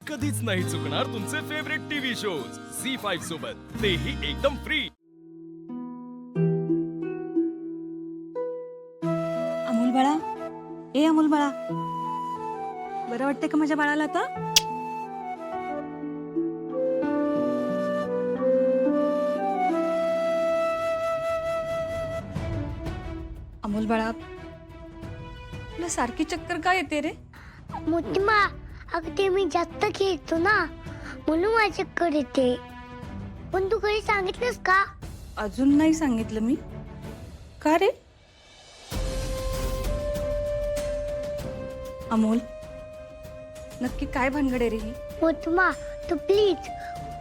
कधीच नाही चुकणार तुमचे फेवरेट टीव्ही शोज झी5 सोबत, तेही एकदम फ्री। अमोल बाळा, ए अमोल बाळा, बरं वाटतंय का माझ्या बाळाला आता? अमोल बाळा, तुला सारखी चक्कर का येते रे? मोठी मा, अगदी मी जास्त खेळतो ना म्हणून माझी चक्कर येते. पण तू घरी सांगितलंस का? अजून नाही सांगितलं मी. का रे? अमोल, नक्की काय भानगड आहे रे ही? मोठी मा, तू प्लीज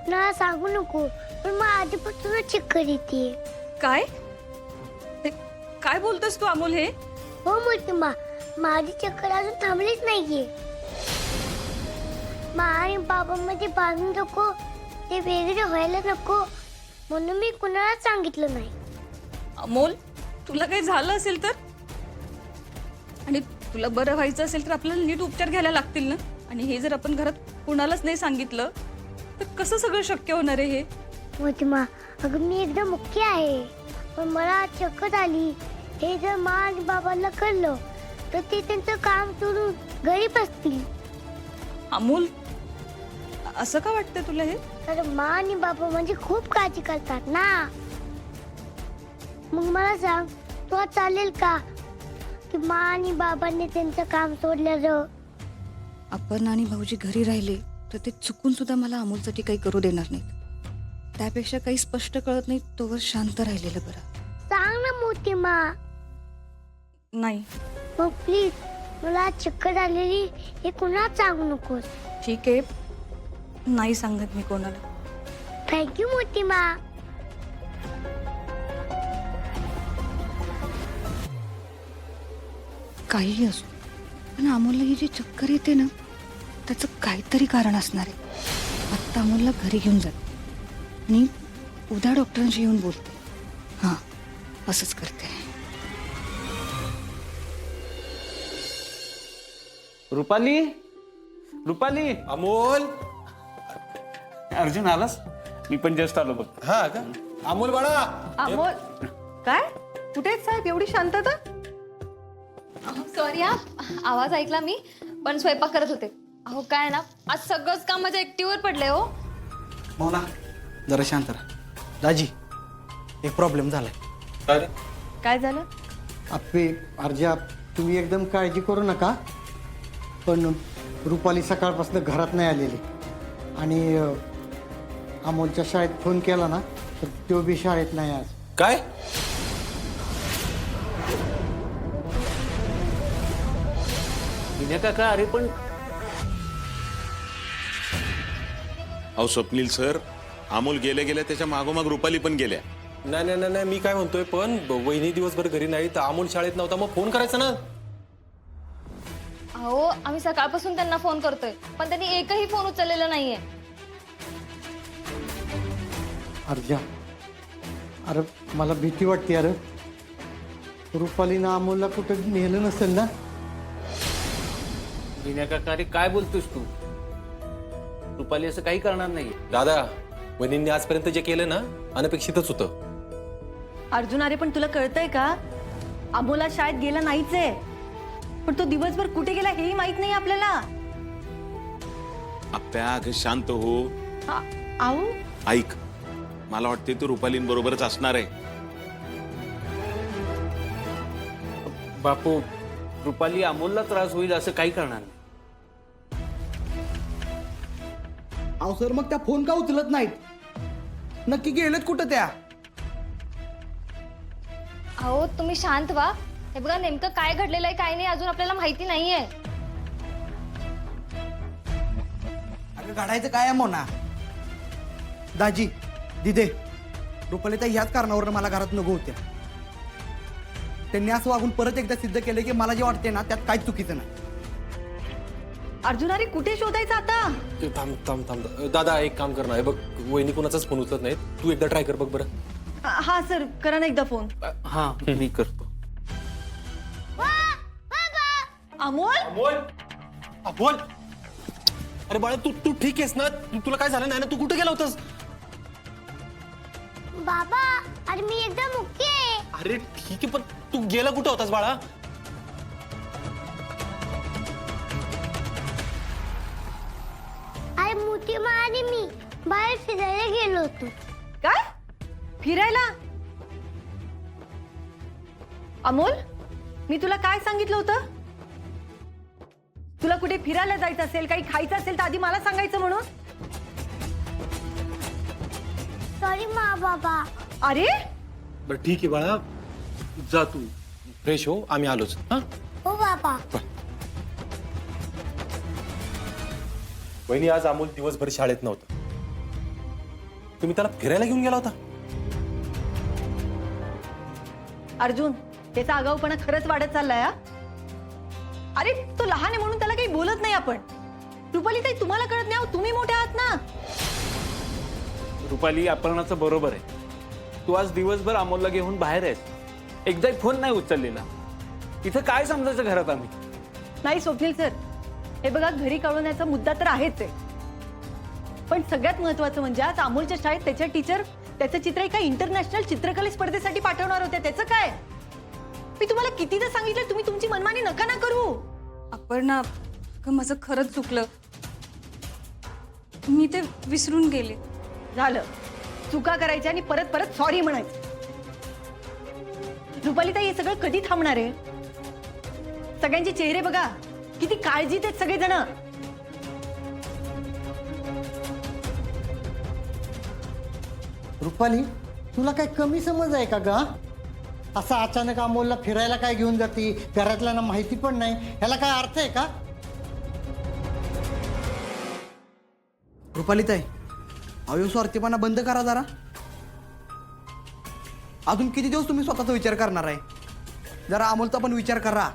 मला सांगू नको, पण मला आधीपासूनच चक्कर येते. काय? काय बोलतोस तू अमोल हे? हो मोठी मा, माझी चक्कर अजून थांबलीच नाहीये. मा आणि बाबांमध्ये बांधून नको, ते वेगळे व्हायला नको म्हणून मी कुणालाच सांगितलं नाही. अमोल, तुला काही झालं असेल तर? आणि तुला बरं व्हायचं असेल तर आपल्याला नीट उपचार घ्यायला लागतील ना. आणि हे जर आपण घरात कुणालाच नाही सांगितलं तर कसं सगळं शक्य होणार आहे हे? मोठी मा, अगं मी एकदम मुख्य आहे, पण मला चक्कर आली. हे जर मा आणि बाबांना कळलं तर ते त्यांचं काम सोडून घरी बसतील. अमोल, असं का वाटतंय तुला हे? तर मा आणि बाबा म्हणजे खूप काळजी करतात ना. मग मला सांग, तुला चालेल का की मा आणि बाबांनी त्यांचं काम सोडलं? आपण आणि भाऊजी घरी राहिले तर ते चुकून सुद्धा मला अमोलसाठी काही करू देणार नाहीत. त्यापेक्षा काही स्पष्ट कळत नाही तोवर शांत राहिलेलं बरं. सांग ना मोठी मा. नाही. मग प्लीज मला चक्कर आलेली हे कुणाला सांगू नकोस. ठीक आहे, नाही सांगत मी कोणाला. थँक्यू मोठी मा. काहीही असो, पण अमोलला ही जी चक्कर येते ना, त्याचं काहीतरी कारण असणार आहे. आत्ता अमोलला घरी घेऊन जात आणि उद्या डॉक्टरांशी येऊन बोलते. हां, असंच करते. रुपाली, रुपाली. अमोल. अर्जुन आलास? मी पण जस्ट आलो बघ. हा का? अमोल बाळा. अमोल, काय कुठे आहेत साहेब? एवढी शांतता? सॉरी हा, आवाज ऐकला मी, पण स्वयंपाक करत होते. अहो काय ना, आज सगळंच काम माझ्या एकटीवर पडलंय हो. मौला, जरा शांत राहा. दाजी, एक प्रॉब्लेम झालाय. अरे काय झालं? आप्पे, अर्जा, तुम्ही एकदम काळजी करू नका. पण रुपाली सकाळपासून घरात नाही आलेली आणि अमोलच्या शाळेत फोन केला ना तर तो बी शाळेत नाही आज. काय? विनय काका, अरे पण अहो स्वप्नील सर, अमोल गेल्या गेल्या त्याच्या मागोमाग रुपाली पण गेल्या. नाही नाही नाही, मी काय म्हणतोय, पण वहिनी दिवसभर घरी नाही तर अमोल शाळेत नव्हता, मग फोन करायचा ना. अहो आम्ही सकाळपासून त्यांना फोन करतोय, पण त्यांनी एकही फोन उचललेला नाहीये. अर्जा, अरे मला भीती वाटते. अरे रुपालीनं अमोलला कुठं नेलं नसेल ना? विनय काका, अरे काय बोलतोस तू? रुपाली असं काही करणार नाही. दादा, वहिनींनी आजपर्यंत जे केलं ना अनपेक्षितच होतं. अर्जुन, अरे पण तुला कळतंय का? अमोला शाळेत गेला नाहीच आहे, पण तो दिवसभर कुठे गेला हेही माहित नाही आपल्याला. आप्या, अगं शांत हो. आऊ, ऐक, मला वाटते तू रुपालींबरोबरच असणार आहे. बापू, रुपाली अमोलला त्रास होईल असं काही करणार नाही. अहो सर, मग त्या फोन का उचलत नाहीत? नक्की गेलेत कुठं त्या? अहो तुम्ही शांत व्हा. हे बघा, नेमकं काय घडलेलं आहे काय नाही अजून आपल्याला माहिती नाहीये. अगं घडायचं काय आहे मोना? दाजी, दिदे, रुपाली तर ह्याच कारणावर मला घरात नको होत्या. त्यांनी असं वागून परत एकदा सिद्ध केलं की मला जे वाटते ना त्यात काहीच चुकीचं नाही. अर्जुन, अरे कुठे शोधायचं आता? थांब थांब थांब दादा, एक काम करणार आहे बघ, वहिनी कुणाचाच फोन उचलत नाहीत, तू एकदा ट्राय कर बघ बरं. हा सर, करा ना एकदा फोन. हा, मी करतो. अमोल, अमोल, अमोल, अरे बाळा तू तू ठीक आहेस ना? तुला काय झालं नाही ना? तू कुठे गेला होतास? बाबा अरे मी एकदम ओके आहे. अरे ठीक आहे, पण तू गेला कुठे होतास बाळा? अरे मोठी मा आणि मी बाहेर फिरायला गेलो होतो. काय फिरायला? अमोल, मी तुला काय सांगितलं होतं? तुला कुठे फिरायला जायचं असेल, काही खायचं असेल तर आधी मला सांगायचं म्हणून. सॉरी मा बाबा. अरे बरं ठीक आहे बाळा, जा तू फ्रेश हो, आम्ही आलोच. हा हो बाबा. वहिनी आज अमोल दिवसभर शाळेत नव्हता. तुम्ही त्याला फिरायला घेऊन गेला होता? अर्जुन, त्याचा आगाऊपणा खरंच वाढत चाललाय हा. अरे तो लहान आहे म्हणून त्याला काही बोलत नाही आपण. रुपाली ताई, तुम्हाला कळत नाही, अहो, तुम्ही मोठे आहात ना. रुपाली, अपर्णाचं बरोबर आहे. तू आज दिवसभर अमोलला घेऊन बाहेर आहेस, एकदाही फोन नाही उचललेला. इथं काय समजायचं घरात आम्ही? नाही स्वप्नील सर, हे बघा, घरी कळवण्याचा मुद्दा तर आहेच आहे, पण सगळ्यात महत्वाचं म्हणजे आज अमोलच्या शाळेत त्याच्या टीचर त्याचं चित्र एका इंटरनॅशनल चित्रकला स्पर्धेसाठी पाठवणार होत्या. त्याचं काय? मी तुम्हाला कितीदा सांगितलं, तुम्ही तुमची मनमानी नका ना करू. अपर्णा, माझं खरंच चुकलं, मी ते विसरून गेले. झालं, चुका करायच्या आणि परत परत सॉरी म्हणायचं. रुपालीताई, हे सगळं कधी थांबणार आहे? सगळ्यांचे चेहरे बघा, किती काळजीत आहेत सगळेजण. रुपाली, तुला काय कमी समज आहे का ग? असं अचानक अमोलला फिरायला काय घेऊन जाती? घरातल्यांना माहिती पण नाही, ह्याला काय अर्थ आहे का? रुपालीताई, अहो स्वार्थीपणा बंद करा जरा. अजून किती दिवस तुम्ही स्वतःचा विचार करणार आहे? जरा अमोलचा पण विचार करा.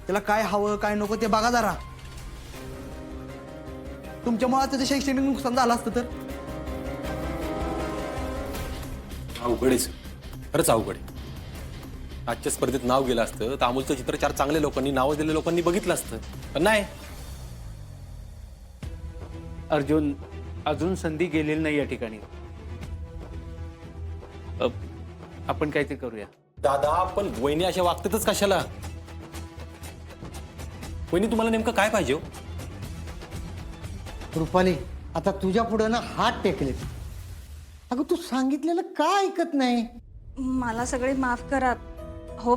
त्याला काय हवं काय नको ते बघा जरा. तुमच्यामुळे त्याचं शैक्षणिक नुकसान झालं असतं तर. अवघड आहे, खरंच अवघड आहे. आजच्या स्पर्धेत नाव गेलं असतं तर अमोलचं चित्र 4 चांगल्या लोकांनी, नाव दिलेल्या लोकांनी बघितलं असतं, पण नाही. अर्जुन, अजून संधी गेलेली नाही या ठिकाणी. आपण काहीतरी करूया. दादा, पण वहिनी अशा वागतातच कशाला? वहिनी, तुम्हाला नेमकं काय पाहिजे हो? रुपाली, आता तुझ्या पुढं ना हात टेकलेत. अगं तू सांगितलेलं का ऐकत नाही? मला सगळे माफ करा. हो,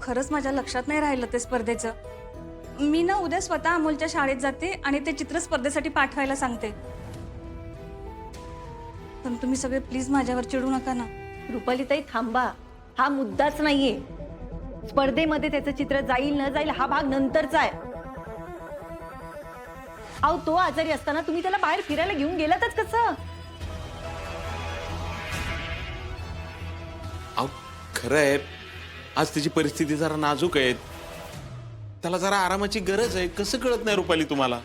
खरंच माझ्या लक्षात नाही राहिलं ते स्पर्धेचं. मी ना उद्या स्वतः अमोलच्या शाळेत जाते आणि ते चित्र स्पर्धेसाठी पाठवायला सांगते. पण तुम्ही सगळे प्लीज माझ्यावर चिडू नका ना. रुपालीताई, थांबा, हा मुद्दाच नाहीये. स्पर्धेमध्ये त्याचं चित्र जाईल न जाईल हा भाग नंतरचा आहे. अहो, तो आजारी असताना तुम्ही त्याला बाहेर फिरायला घेऊन गेलातच कसं? अहो खरं आहे, आज त्याची परिस्थिती जरा नाजूक आहे, त्याला जरा आरामाची गरज आहे. कसं कळत नाही रुपाली तुम्हाला?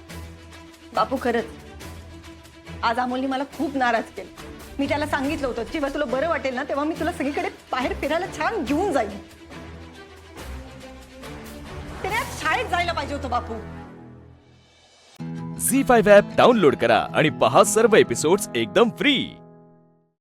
बापू, खरंच आज अमोलनी मला खूप नाराज केलं. मी त्याला सांगितलं होतं, जेव्हा तुला बरं वाटेल ना तेव्हा मी तुला सगळीकडे बाहेर फिरायला छान घेऊन जाईल. त्याने आज शाळेत जायला पाहिजे होतं बापू. झी5 ॲप डाउनलोड करा आणि पहा सर्व एपिसोड्स एकदम फ्री.